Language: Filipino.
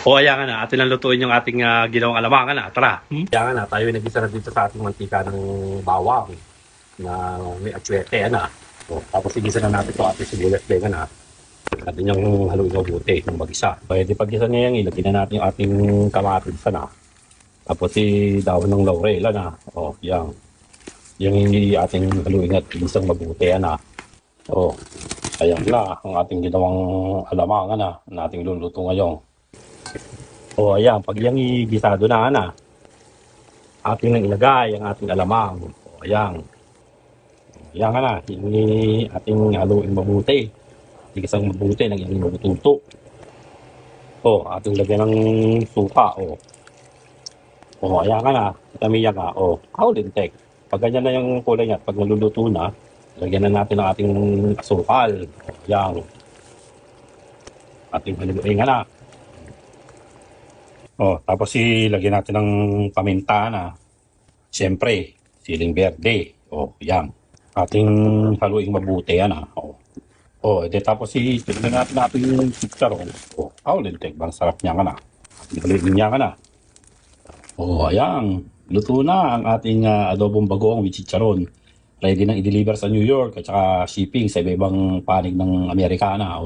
O ayan nga na, atin lang lutuin yung ating ginawang alamangan na. Tara. Kaya nga na, tayo ay nag-isa na dito sa ating mantika ng bawang na may atsuete na. O, tapos igisa na natin ito ating sibuyas din na. Natin yung haluin ng buti ng mag-isa. Pwede pag-isa niya yung ilagyan na natin yung ating kamatis na. Tapos si dahon ng laurel na. O, yan. Yung ating haluin at isang mabuti na. O, ayan na ang ating ginawang alamangan na ating luluto ngayon. O ayan, pag yung igisado na, ating nang ilagay ang ating alamang. O ayan. Ayan nga na, yung ating haluin mabuti. Igisang mabuti, nagyang mabututo. O, ating lagyan ng suka. O ayan nga na, tamiya nga. O, kaulintek. Pag ganyan na yung kulay niya, pag naluluto na, lagyan na natin ang ating asukal. O, ayan. Ating haluin nga na. Oh, tapos ilagyan natin ng paminta na. Siyempre, siling berde. Oh, yan. Ating haluing mabuti yan edi tapos tignan natin yung chicharon. Lintik, bang sarap niya ka na. Haluin niya ka na. Ayan. Luto na ang ating adobong bagoong with chicharon. Ready nang i-deliver sa New York at saka shipping sa iba-ibang panig ng Amerikana.